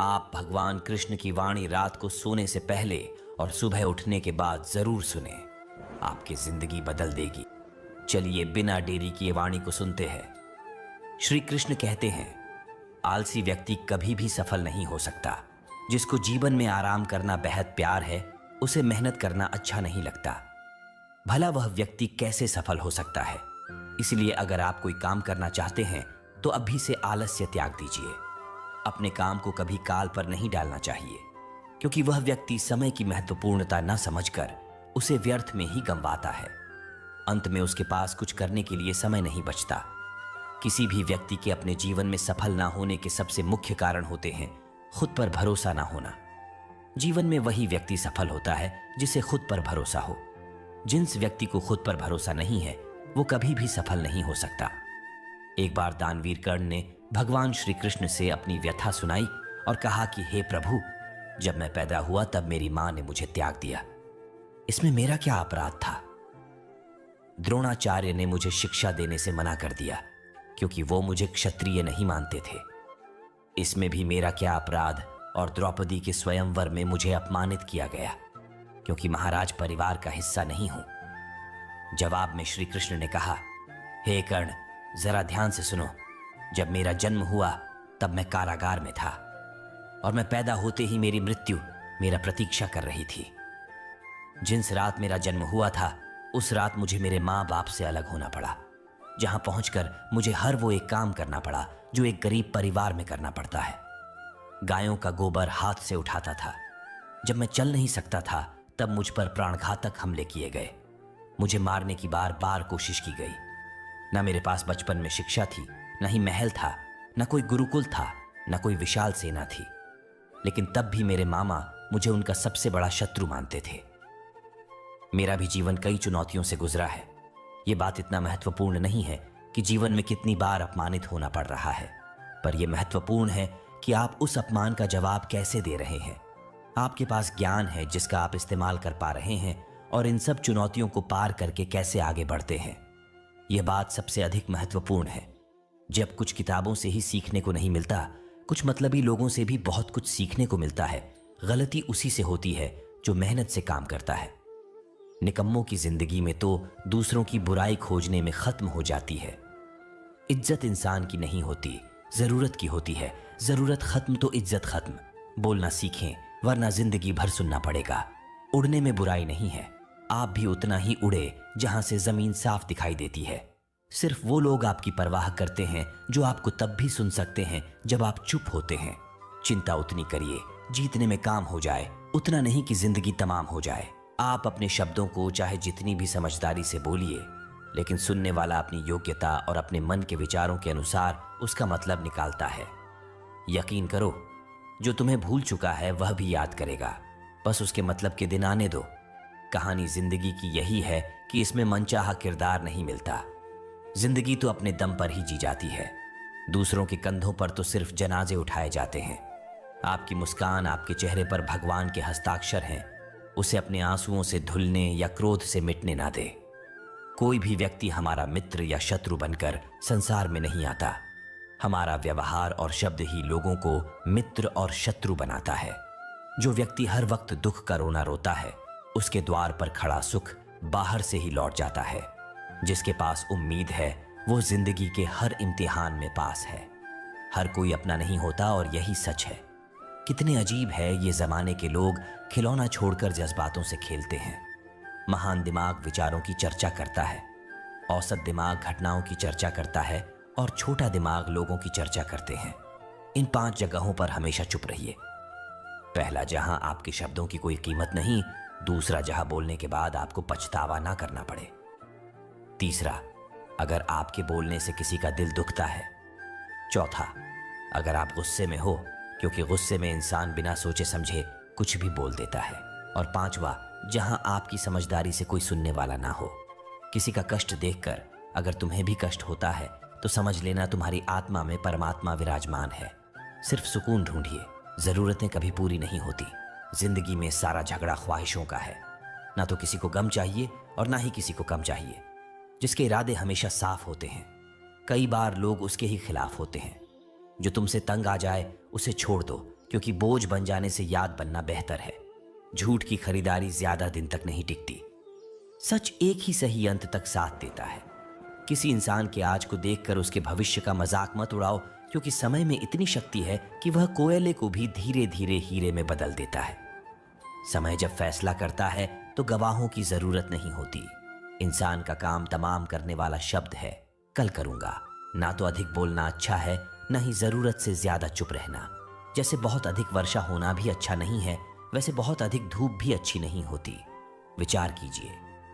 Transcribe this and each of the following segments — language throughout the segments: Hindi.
आप भगवान कृष्ण की वाणी रात को सोने से पहले और सुबह उठने के बाद जरूर सुने, आपकी जिंदगी बदल देगी। चलिए बिना देरी किए वाणी को सुनते हैं। श्री कृष्ण कहते हैं, आलसी व्यक्ति कभी भी सफल नहीं हो सकता। जिसको जीवन में आराम करना बेहद प्यार है, उसे मेहनत करना अच्छा नहीं लगता। भला वह व्यक्ति कैसे सफल हो सकता है? इसलिए अगर आप कोई काम करना चाहते हैं तो अभी से आलस्य त्याग दीजिए। अपने काम को कभी काल पर नहीं डालना चाहिए, क्योंकि वह व्यक्ति समय की महत्वपूर्णता न समझकर उसे व्यर्थ में ही गंवाता है। अंत में उसके पास कुछ करने के लिए समय नहीं बचता। किसी भी व्यक्ति के अपने जीवन में सफल ना होने के सबसे मुख्य कारण होते हैं खुद पर भरोसा ना होना। जीवन में वही व्यक्ति सफल होता है जिसे खुद पर भरोसा हो। जिस व्यक्ति को खुद पर भरोसा नहीं है वो कभी भी सफल नहीं हो सकता। एक बार दानवीर कर्ण ने भगवान श्री कृष्ण से अपनी व्यथा सुनाई और कहा कि हे प्रभु, जब मैं पैदा हुआ तब मेरी मां ने मुझे त्याग दिया। इसमें मेरा क्या अपराध था? द्रोणाचार्य ने मुझे शिक्षा देने से मना कर दिया क्योंकि वो मुझे क्षत्रिय नहीं मानते थे। इसमें भी मेरा क्या अपराध? और द्रौपदी के स्वयंवर में मुझे अपमानित किया गया क्योंकि महाराज परिवार का हिस्सा नहीं हूं। जवाब में श्री कृष्ण ने कहा, हे कर्ण, जरा ध्यान से सुनो। जब मेरा जन्म हुआ तब मैं कारागार में था और मैं पैदा होते ही मेरी मृत्यु मेरा प्रतीक्षा कर रही थी। जिस रात मेरा जन्म हुआ था उस रात मुझे मेरे माँ बाप से अलग होना पड़ा, जहां पहुंचकर मुझे हर वो एक काम करना पड़ा जो एक गरीब परिवार में करना पड़ता है। गायों का गोबर हाथ से उठाता था। जब मैं चल नहीं सकता था तब मुझ पर प्राणघातक हमले किए गए। मुझे मारने की बार बार कोशिश की गई। न मेरे पास बचपन में शिक्षा थी, न ही महल था, न कोई गुरुकुल था, न कोई विशाल सेना थी। लेकिन तब भी मेरे मामा मुझे उनका सबसे बड़ा शत्रु मानते थे। मेरा भी जीवन कई चुनौतियों से गुजरा है। यह बात इतना महत्वपूर्ण नहीं है कि जीवन में कितनी बार अपमानित होना पड़ रहा है, पर यह महत्वपूर्ण है कि आप उस अपमान का जवाब कैसे दे रहे हैं। आपके पास ज्ञान है जिसका आप इस्तेमाल कर पा रहे हैं और इन सब चुनौतियों को पार करके कैसे आगे बढ़ते हैं। यह बात सबसे अधिक महत्वपूर्ण है। जब कुछ किताबों से ही सीखने को नहीं मिलता, कुछ मतलबी लोगों से भी बहुत कुछ सीखने को मिलता है। गलती उसी से होती है जो मेहनत से काम करता है। निकम्मों की जिंदगी में तो दूसरों की बुराई खोजने में खत्म हो जाती है। इज्जत इंसान की नहीं होती, जरूरत की होती है। जरूरत खत्म तो इज्जत खत्म। बोलना सीखें वरना जिंदगी भर सुनना पड़ेगा। उड़ने में बुराई नहीं है, आप भी उतना ही उड़े जहां से जमीन साफ दिखाई देती है। सिर्फ वो लोग आपकी परवाह करते हैं जो आपको तब भी सुन सकते हैं जब आप चुप होते हैं। चिंता उतनी करिए जीतने में काम हो जाए, उतना नहीं कि जिंदगी तमाम हो जाए। आप अपने शब्दों को चाहे जितनी भी समझदारी से बोलिए, लेकिन सुनने वाला अपनी योग्यता और अपने मन के विचारों के अनुसार उसका मतलब निकालता है। यकीन करो, जो तुम्हें भूल चुका है वह भी याद करेगा, बस उसके मतलब के दिन आने दो। कहानी जिंदगी की यही है कि इसमें मनचाहा किरदार नहीं मिलता। जिंदगी तो अपने दम पर ही जी जाती है। दूसरों के कंधों पर तो सिर्फ जनाजे उठाए जाते हैं। आपकी मुस्कान, आपके चेहरे पर भगवान के हस्ताक्षर हैं। उसे अपने आंसुओं से धुलने या क्रोध से मिटने ना दे। कोई भी व्यक्ति हमारा मित्र या शत्रु बनकर संसार में नहीं आता। हमारा व्यवहार और शब्द ही लोगों को मित्र और शत्रु बनाता है। जो व्यक्ति हर वक्त दुख का रोना रोता है, उसके द्वार पर खड़ा सुख बाहर से ही लौट जाता है। जिसके पास उम्मीद है वो जिंदगी के हर इम्तिहान में पास है। हर कोई अपना नहीं होता और यही सच है। कितने अजीब है ये जमाने के लोग, खिलौना छोड़कर जज्बातों से खेलते हैं। महान दिमाग विचारों की चर्चा करता है, औसत दिमाग घटनाओं की चर्चा करता है और छोटा दिमाग लोगों की चर्चा करते हैं। इन 5 जगहों पर हमेशा चुप रहिए। पहला, जहां आपके शब्दों की कोई कीमत नहीं। दूसरा, जहां बोलने के बाद आपको पछतावा ना करना पड़े। तीसरा, अगर आपके बोलने से किसी का दिल दुखता है। चौथा, अगर आप गुस्से में हो, क्योंकि गुस्से में इंसान बिना सोचे समझे कुछ भी बोल देता है। और पांचवा, जहां आपकी समझदारी से कोई सुनने वाला ना हो। किसी का कष्ट देखकर अगर तुम्हें भी कष्ट होता है तो समझ लेना तुम्हारी आत्मा में परमात्मा विराजमान है। सिर्फ सुकून ढूंढिए, जरूरतें कभी पूरी नहीं होती। जिंदगी में सारा झगड़ा ख्वाहिशों का है। ना तो किसी को गम चाहिए और ना ही किसी को कम चाहिए। जिसके इरादे हमेशा साफ होते हैं, कई बार लोग उसके ही खिलाफ होते हैं। जो तुमसे तंग आ जाए उसे छोड़ दो, क्योंकि बोझ बन जाने से याद बनना बेहतर है। झूठ की खरीदारी ज्यादा दिन तक नहीं टिकती। सच एक ही सही अंत तक साथ देता है। किसी इंसान के आज को देखकर उसके भविष्य का मजाक मत उड़ाओ, क्योंकि समय में इतनी शक्ति है कि वह कोयले को भी धीरे धीरे हीरे में बदल देता है। समय जब फैसला करता है तो गवाहों की जरूरत नहीं होती। इंसान का काम तमाम करने वाला शब्द है कल करूंगा। ना तो अधिक बोलना अच्छा है, ना ही जरूरत से ज्यादा चुप रहना। जैसे बहुत अधिक वर्षा होना भी अच्छा नहीं है, वैसे बहुत अधिक धूप भी अच्छी नहीं होती। विचार कीजिए,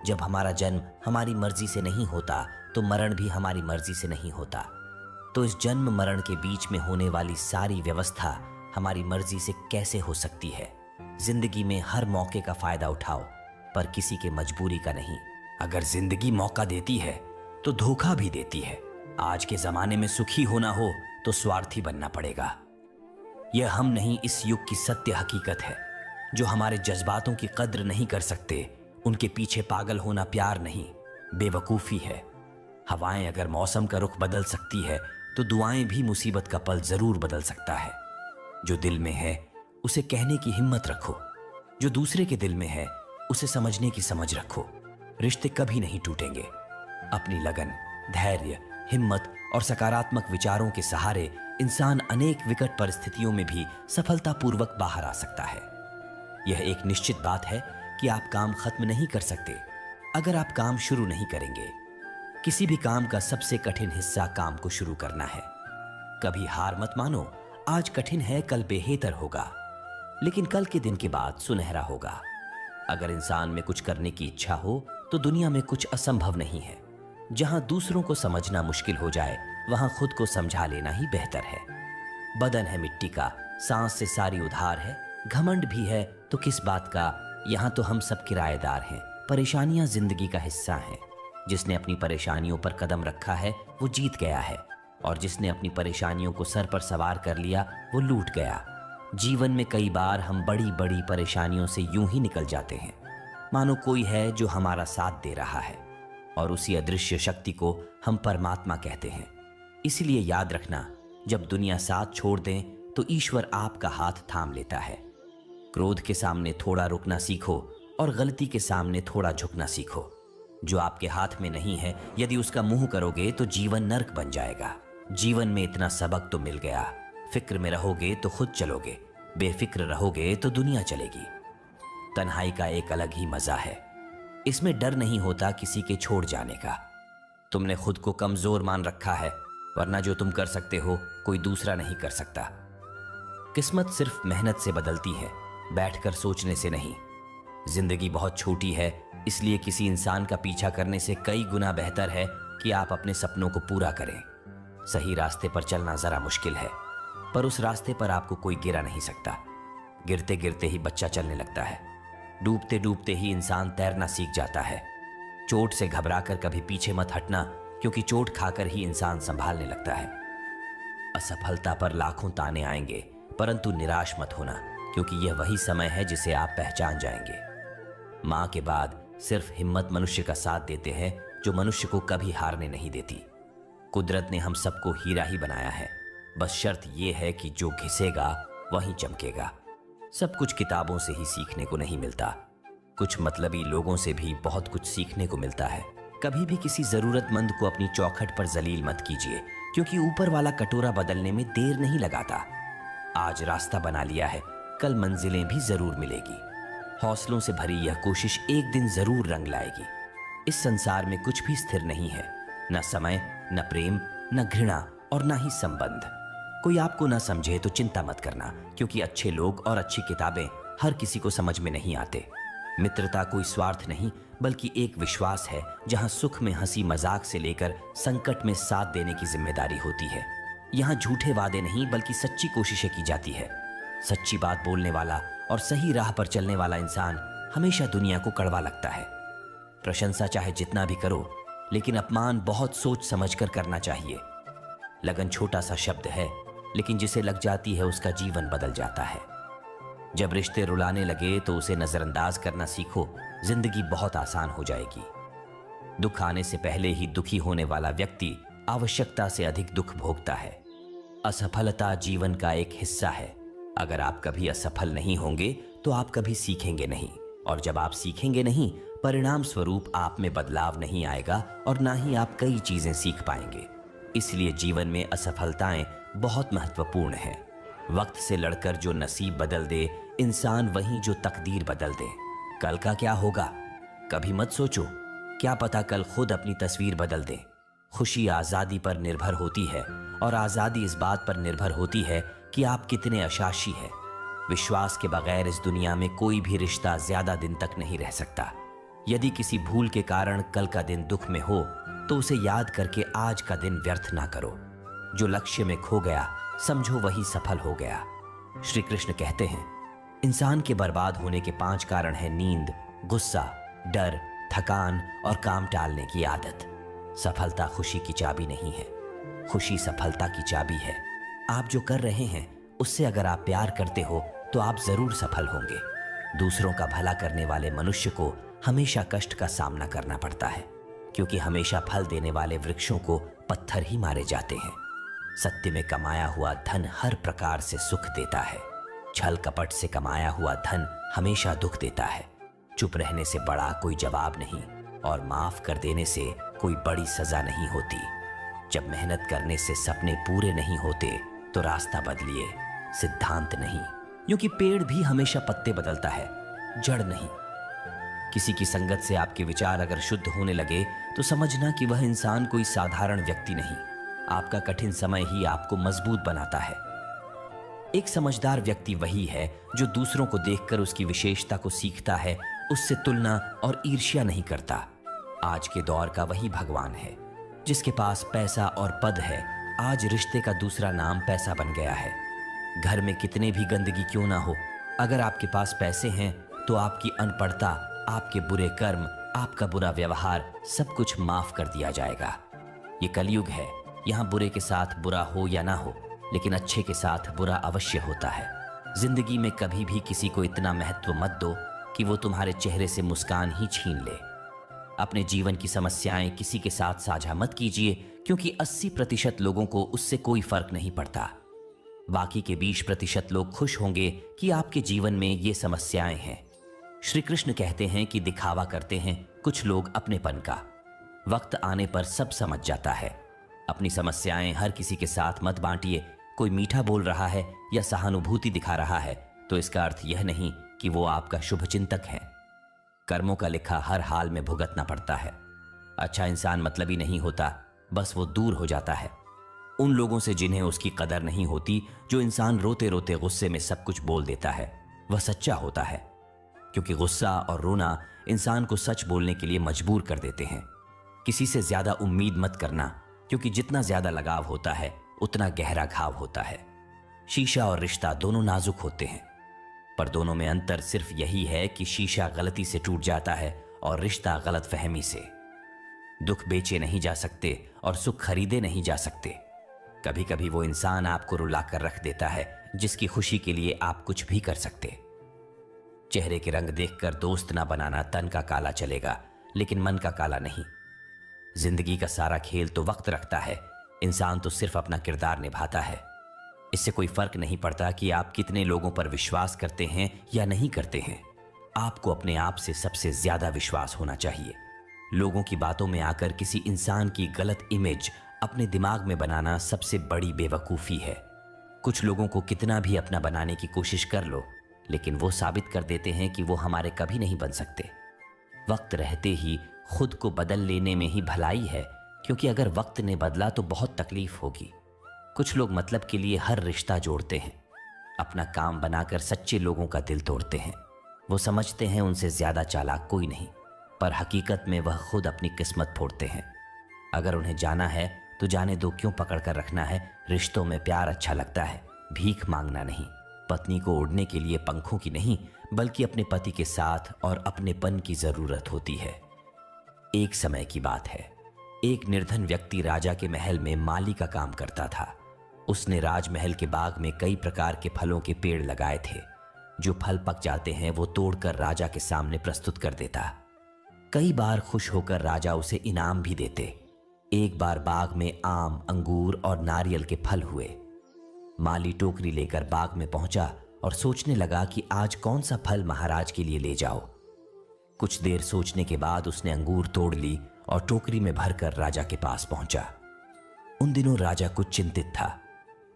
जब हमारा जन्म हमारी मर्जी से नहीं होता तो मरण भी हमारी मर्जी से नहीं होता। तो इस जन्म मरण के बीच में होने वाली सारी व्यवस्था हमारी मर्जी से कैसे हो सकती है? जिंदगी में हर मौके का फायदा उठाओ, पर किसी के मजबूरी का नहीं। अगर जिंदगी मौका देती है तो धोखा भी देती है। आज के जमाने में सुखी होना हो तो स्वार्थी बनना पड़ेगा। यह हम नहीं, इस युग की सत्य हकीकत है। जो हमारे जज्बातों की कद्र नहीं कर सकते, उनके पीछे पागल होना प्यार नहीं, बेवकूफी है। हवाएं अगर मौसम का रुख बदल सकती है तो दुआएं भी मुसीबत का पल जरूर बदल सकता है। जो दिल में है उसे कहने की हिम्मत रखो, जो दूसरे के दिल में है उसे समझने की समझ रखो। रिश्ते कभी नहीं टूटेंगे। अपनी लगन, धैर्य, हिम्मत और सकारात्मक विचारों के सहारे इंसान अनेक विकट परिस्थितियों में भी सफलतापूर्वक बाहर आ सकता है। यह एक निश्चित बात है कि आप काम खत्म नहीं कर सकते अगर आप काम शुरू नहीं करेंगे। किसी भी काम का सबसे कठिन हिस्सा काम को शुरू करना है। कभी हार मत मानो। आज कठिन है, कल बेहतर होगा, लेकिन कल के दिन के बाद सुनहरा होगा। अगर इंसान में कुछ करने की इच्छा हो तो दुनिया में कुछ असंभव नहीं है। जहां दूसरों को समझना मुश्किल हो जाए, वहां खुद को समझा लेना ही बेहतर है। बदन है मिट्टी का, सांस से सारी उधार है। घमंड भी है तो किस बात का, यहां तो हम सब किराएदार हैं। परेशानियां जिंदगी का हिस्सा हैं। जिसने अपनी परेशानियों पर कदम रखा है वो जीत गया है, और जिसने अपनी परेशानियों को सर पर सवार कर लिया वो लूट गया। जीवन में कई बार हम बड़ी बड़ी परेशानियों से यूं ही निकल जाते हैं, मानो कोई है जो हमारा साथ दे रहा है, और उसी अदृश्य शक्ति को हम परमात्मा कहते हैं। इसलिए याद रखना, जब दुनिया साथ छोड़ दें तो ईश्वर आपका हाथ थाम लेता है। क्रोध के सामने थोड़ा रुकना सीखो और गलती के सामने थोड़ा झुकना सीखो। जो आपके हाथ में नहीं है, यदि उसका मुंह करोगे तो जीवन नर्क बन जाएगा। जीवन में इतना सबक तो मिल गया। फिक्र में रहोगे तो खुद चलोगे, बेफिक्र रहोगे तो दुनिया चलेगी। तन्हाई का एक अलग ही मजा है। इसमें डर नहीं होता किसी के छोड़ जाने का। तुमने खुद को कमजोर मान रखा है, वरना जो तुम कर सकते हो कोई दूसरा नहीं कर सकता। किस्मत सिर्फ मेहनत से बदलती है, बैठकर सोचने से नहीं। जिंदगी बहुत छोटी है, इसलिए किसी इंसान का पीछा करने से कई गुना बेहतर है कि आप अपने सपनों को पूरा करें। सही रास्ते पर चलना जरा मुश्किल है, पर उस रास्ते पर आपको कोई गिरा नहीं सकता। गिरते गिरते ही बच्चा चलने लगता है, डूबते डूबते ही इंसान तैरना सीख जाता है। चोट से घबराकर कभी पीछे मत हटना, क्योंकि चोट खाकर ही इंसान संभालने लगता है। असफलता पर लाखों ताने आएंगे, परंतु निराश मत होना, क्योंकि यह वही समय है जिसे आप पहचान जाएंगे। मां के बाद सिर्फ हिम्मत मनुष्य का साथ देते हैं, जो मनुष्य को कभी हारने नहीं देती। कुदरत ने हम सबको हीरा ही बनाया है, बस शर्त यह है कि जो घिसेगा वहीं चमकेगा। सब कुछ किताबों से ही सीखने को नहीं मिलता, कुछ मतलबी लोगों से भी बहुत कुछ सीखने को मिलता है। कभी भी किसी जरूरतमंद को अपनी चौखट पर जलील मत कीजिए, क्योंकि ऊपर वाला कटोरा बदलने में देर नहीं लगाता। आज रास्ता बना लिया है, कल मंजिलें भी जरूर मिलेगी। हौसलों से भरी यह कोशिश एक दिन जरूर रंग लाएगी। इस संसार में कुछ भी स्थिर नहीं है, न समय, न प्रेम, न घृणा और न ही संबंध। कोई आपको न समझे तो चिंता मत करना, क्योंकि अच्छे लोग और अच्छी किताबें हर किसी को समझ में नहीं आते। मित्रता कोई स्वार्थ नहीं, बल्कि एक विश्वास है, जहां सुख में हंसी मजाक से लेकर संकट में साथ देने की जिम्मेदारी होती है। यहाँ झूठे वादे नहीं, बल्कि सच्ची कोशिशें की जाती है। सच्ची बात बोलने वाला और सही राह पर चलने वाला इंसान हमेशा दुनिया को कड़वा लगता है। प्रशंसा चाहे जितना भी करो, लेकिन अपमान बहुत सोच समझकर करना चाहिए। लगन छोटा सा शब्द है, लेकिन जिसे लग जाती है उसका जीवन बदल जाता है। जब रिश्ते रुलाने लगे तो उसे नजरअंदाज करना सीखो, जिंदगी बहुत आसान हो जाएगी। दुख आने से पहले ही दुखी होने वाला व्यक्ति आवश्यकता से अधिक दुख भोगता है। असफलता जीवन का एक हिस्सा है, अगर आप कभी असफल नहीं होंगे तो आप कभी सीखेंगे नहीं, और जब आप सीखेंगे नहीं, परिणाम स्वरूप आप में बदलाव नहीं आएगा और ना ही आप कई चीजें सीख पाएंगे। इसलिए जीवन में असफलताएं बहुत महत्वपूर्ण हैं। वक्त से लड़कर जो नसीब बदल दे, इंसान वही जो तकदीर बदल दे। कल का क्या होगा कभी मत सोचो, क्या पता कल खुद अपनी तस्वीर बदल दे। खुशी आजादी पर निर्भर होती है और आजादी इस बात पर निर्भर होती है कि आप कितने अशाशी हैं। विश्वास के बगैर इस दुनिया में कोई भी रिश्ता ज्यादा दिन तक नहीं रह सकता। यदि किसी भूल के कारण कल का दिन दुख में हो तो उसे याद करके आज का दिन व्यर्थ ना करो। जो लक्ष्य में खो गया समझो वही सफल हो गया। श्री कृष्ण कहते हैं, इंसान के बर्बाद होने के 5 कारण हैं नींद, गुस्सा, डर, थकान और काम टालने की आदत। सफलता खुशी की चाबी नहीं है, खुशी सफलता की चाबी है। आप जो कर रहे हैं उससे अगर आप प्यार करते हो तो आप जरूर सफल होंगे। दूसरों का भला करने वाले मनुष्य को हमेशा कष्ट का सामना करना पड़ता है, क्योंकि हमेशा फल देने वाले वृक्षों को पत्थर ही मारे जाते हैं। सत्य में कमाया हुआ धन हर प्रकार से सुख देता है, छल कपट से कमाया हुआ धन हमेशा दुख देता है। चुप रहने से बड़ा कोई जवाब नहीं और माफ कर देने से कोई बड़ी सजा नहीं होती। जब मेहनत करने से सपने पूरे नहीं होते तो रास्ता बदलिए, सिद्धांत नहीं, क्योंकि पेड़ भी हमेशा पत्ते बदलता है, जड़ नहीं। किसी की संगत से आपके विचार अगर शुद्ध होने लगे तो समझना कि वह इंसान कोई साधारण व्यक्ति नहीं। आपका कठिन समय ही आपको मजबूत बनाता है। एक समझदार व्यक्ति वही है जो दूसरों को देखकर उसकी विशेषता को सीखता है, उससे तुलना और ईर्ष्या नहीं करता। आज के दौर का वही भगवान है। जिसके पास पैसा और पद है, आज रिश्ते का दूसरा नाम पैसा बन गया है। घर में कितने भी गंदगी क्यों ना हो, अगर आपके पास पैसे हैं तो आपकी अनपढ़ता, आपके बुरे कर्म, आपका बुरा व्यवहार सब कुछ माफ कर दिया जाएगा। ये कलयुग है, यहाँ बुरे के साथ बुरा हो या ना हो, लेकिन अच्छे के साथ बुरा अवश्य होता है। जिंदगी में कभी भी किसी को इतना महत्व मत दो कि वो तुम्हारे चेहरे से मुस्कान ही छीन ले। अपने जीवन की समस्याएं किसी के साथ साझा मत कीजिए, क्योंकि 80% लोगों को उससे कोई फर्क नहीं पड़ता। बाकी के 20% लोग खुश होंगे कि आपके जीवन में ये समस्याएं हैं। श्री कृष्ण कहते हैं कि दिखावा करते हैं कुछ लोग अपनेपन का, वक्त आने पर सब समझ जाता है। अपनी समस्याएं हर किसी के साथ मत बांटिए। कोई मीठा बोल रहा है या सहानुभूति दिखा रहा है तो इसका अर्थ यह नहीं कि वो आपका शुभचिंतक है। कर्मों का लिखा हर हाल में भुगतना पड़ता है। अच्छा इंसान मतलबी नहीं होता, बस वो दूर हो जाता है उन लोगों से जिन्हें उसकी कदर नहीं होती। जो इंसान रोते रोते गुस्से में सब कुछ बोल देता है वह सच्चा होता है, क्योंकि गुस्सा और रोना इंसान को सच बोलने के लिए मजबूर कर देते हैं। किसी से ज्यादा उम्मीद मत करना, क्योंकि जितना ज्यादा लगाव होता है उतना गहरा घाव होता है। शीशा और रिश्ता दोनों नाजुक होते हैं, पर दोनों में अंतर सिर्फ यही है कि शीशा गलती से टूट जाता है और रिश्ता गलतफहमी से। दुख बेचे नहीं जा सकते और सुख खरीदे नहीं जा सकते। कभी कभी वो इंसान आपको रुलाकर रख देता है जिसकी खुशी के लिए आप कुछ भी कर सकते। चेहरे के रंग देखकर दोस्त ना बनाना, तन का काला चलेगा लेकिन मन का काला नहीं। जिंदगी का सारा खेल तो वक्त रखता है, इंसान तो सिर्फ अपना किरदार निभाता है। इससे कोई फर्क नहीं पड़ता कि आप कितने लोगों पर विश्वास करते हैं या नहीं करते हैं। आपको अपने आप से सबसे ज्यादा विश्वास होना चाहिए। लोगों की बातों में आकर किसी इंसान की गलत इमेज अपने दिमाग में बनाना सबसे बड़ी बेवकूफ़ी है। कुछ लोगों को कितना भी अपना बनाने की कोशिश कर लो, लेकिन वो साबित कर देते हैं कि वो हमारे कभी नहीं बन सकते। वक्त रहते ही खुद को बदल लेने में ही भलाई है, क्योंकि अगर वक्त ने बदला तो बहुत तकलीफ होगी। कुछ लोग मतलब के लिए हर रिश्ता जोड़ते हैं, अपना काम बनाकर सच्चे लोगों का दिल तोड़ते हैं। वो समझते हैं उनसे ज्यादा चालाक कोई नहीं, पर हकीकत में वह खुद अपनी किस्मत फोड़ते हैं। अगर उन्हें जाना है तो जाने दो, क्यों पकड़ कर रखना है। रिश्तों में प्यार अच्छा लगता है, भीख मांगना नहीं। पत्नी को उड़ने के लिए पंखों की नहीं, बल्कि अपने पति के साथ और अपनेपन की जरूरत होती है। एक समय की बात है, एक निर्धन व्यक्ति राजा के महल में माली का काम करता था। उसने राजमहल के बाग में कई प्रकार के फलों के पेड़ लगाए थे। जो फल पक जाते हैं वो तोड़कर राजा के सामने प्रस्तुत कर देता। कई बार खुश होकर राजा उसे इनाम भी देते। एक बार बाग में आम, अंगूर और नारियल के फल हुए। माली टोकरी लेकर बाग में पहुंचा और सोचने लगा कि आज कौन सा फल महाराज के लिए ले जाओ। कुछ देर सोचने के बाद उसने अंगूर तोड़ ली और टोकरी में भरकर राजा के पास पहुंचा। उन दिनों राजा कुछ चिंतित था।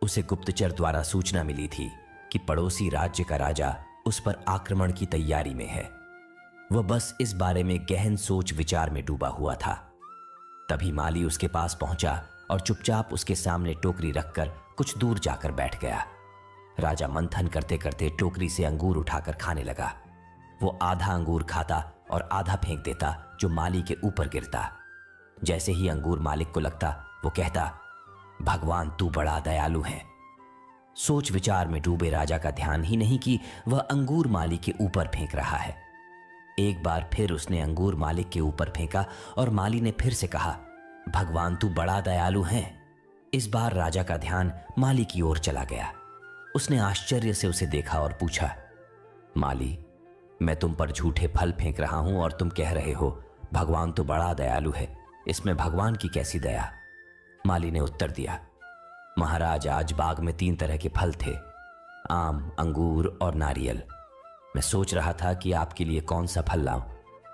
उसे गुप्तचर द्वारा सूचना मिली थी कि पड़ोसी राज्य का राजा उस पर आक्रमण की तैयारी में है। वह बस इस बारे में गहन सोच विचार में डूबा हुआ था। तभी माली उसके पास पहुंचा और चुपचाप उसके सामने टोकरी रखकर कुछ दूर जाकर बैठ गया। राजा मंथन करते करते टोकरी से अंगूर उठाकर खाने लगा। वो आधा अंगूर खाता और आधा फेंक देता, जो माली के ऊपर गिरता। जैसे ही अंगूर मालिक को लगता, वो कहता, भगवान तू बड़ा दयालु है। सोच विचार में डूबे राजा का ध्यान ही नहीं कि वह अंगूर माली के ऊपर फेंक रहा है। एक बार फिर उसने अंगूर मालिक के ऊपर फेंका और माली ने फिर से कहा, भगवान तू बड़ा दयालु है। इस बार राजा का ध्यान माली की ओर चला गया। उसने आश्चर्य से उसे देखा और पूछा, माली, मैं तुम पर झूठे फल फेंक रहा हूं और तुम कह रहे हो भगवान तो बड़ा दयालु है, इसमें भगवान की कैसी दया? माली ने उत्तर दिया, महाराज, आज बाग में 3 तरह के फल थे, आम, अंगूर और नारियल। मैं सोच रहा था कि आपके लिए कौन सा फल लाऊं।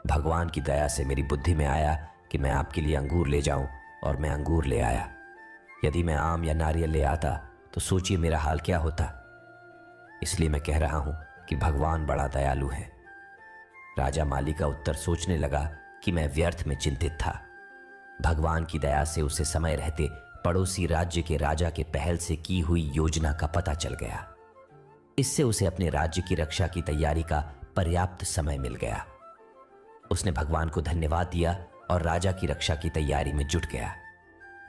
भगवान की दया से मेरी बुद्धि में आया कि मैं आपके लिए अंगूर ले जाऊं और मैं अंगूर ले आया। यदि मैं आम या नारियल ले आता तो सोचिए मेरा हाल क्या होता। इसलिए मैं कह रहा हूं कि भगवान बड़ा दयालु है। राजा माली का उत्तर सोचने लगा कि मैं व्यर्थ में चिंतित था। भगवान की दया से उसे समय रहते पड़ोसी राज्य के राजा के पहल से की हुई योजना का पता चल गया। इससे उसे अपने राज्य की रक्षा की तैयारी का पर्याप्त समय मिल गया। उसने भगवान को धन्यवाद दिया और राजा की रक्षा की तैयारी में जुट गया।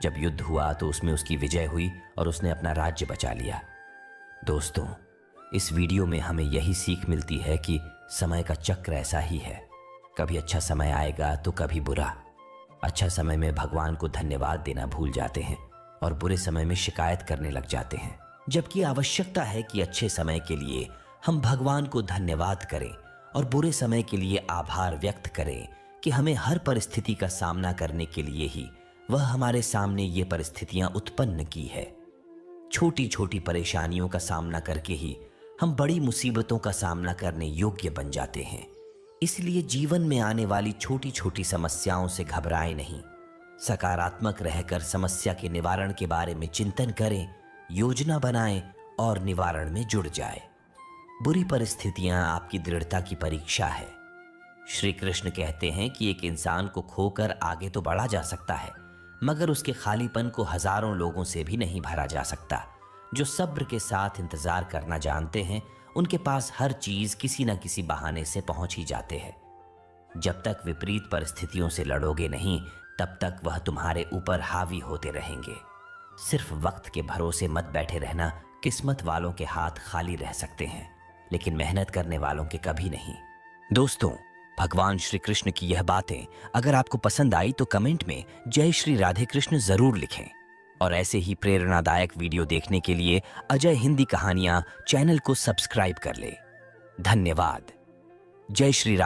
जब युद्ध हुआ तो उसमें उसकी विजय हुई और उसने अपना राज्य बचा लिया। दोस्तों, इस वीडियो में हमें यही सीख मिलती है कि समय का चक्र ऐसा ही है, कभी अच्छा समय आएगा तो कभी बुरा। अच्छा समय में भगवान को धन्यवाद देना भूल जाते हैं और बुरे समय में शिकायत करने लग जाते हैं, जबकि आवश्यकता है कि अच्छे समय के लिए हम भगवान को धन्यवाद करें और बुरे समय के लिए आभार व्यक्त करें कि हमें हर परिस्थिति का सामना करने के लिए ही वह हमारे सामने ये परिस्थितियां उत्पन्न की है। छोटी छोटी परेशानियों का सामना करके ही हम बड़ी मुसीबतों का सामना करने योग्य बन जाते हैं। इसलिए जीवन में आने वाली छोटी छोटी समस्याओं से घबराएं नहीं, सकारात्मक रहकर समस्या के निवारण के बारे में चिंतन करें, योजना बनाएं और निवारण में जुड़ जाएं। बुरी परिस्थितियां आपकी दृढ़ता की परीक्षा है। श्री कृष्ण कहते हैं कि एक इंसान को खोकर आगे तो बढ़ा जा सकता है, मगर उसके खालीपन को हजारों लोगों से भी नहीं भरा जा सकता। जो सब्र के साथ इंतजार करना जानते हैं, उनके पास हर चीज किसी न किसी बहाने से पहुंच ही जाते हैं। जब तक विपरीत परिस्थितियों से लड़ोगे नहीं, तब तक वह तुम्हारे ऊपर हावी होते रहेंगे। सिर्फ वक्त के भरोसे मत बैठे रहना। किस्मत वालों के हाथ खाली रह सकते हैं, लेकिन मेहनत करने वालों के कभी नहीं। दोस्तों, भगवान श्री कृष्ण की यह बातें अगर आपको पसंद आई तो कमेंट में जय श्री राधे कृष्ण जरूर लिखें और ऐसे ही प्रेरणादायक वीडियो देखने के लिए अजय हिंदी कहानियां चैनल को सब्सक्राइब कर ले। धन्यवाद। जय श्री राधे।